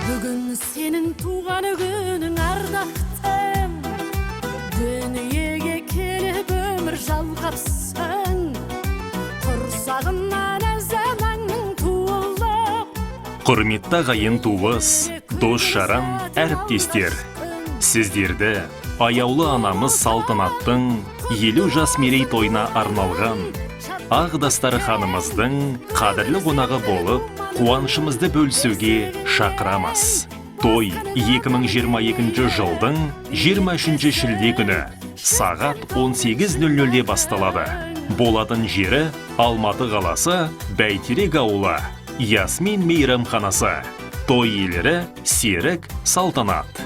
Бүгін сенің туған күнің ардақтым, дүниеге келіп өмір жалғапсың, құрсағынан заманның туылып. Құрметті ағайын туыс, дос жаран, әріптестер, сіздерді аяулы анамыз Салтанаттың 50 жас мерейтойына арналған Ақ Дастарханымыздың қадірлі қонағы болып, қуанышымызды бөлісуге шақырамыз. Той 2022 жылдың 23 шілде күні сағат 18:00-де басталады. Болатын жері Алматы қаласы, Бәйтерек ауылы, Ясмин мейрамханасы. Той иелері Серік, Салтанат.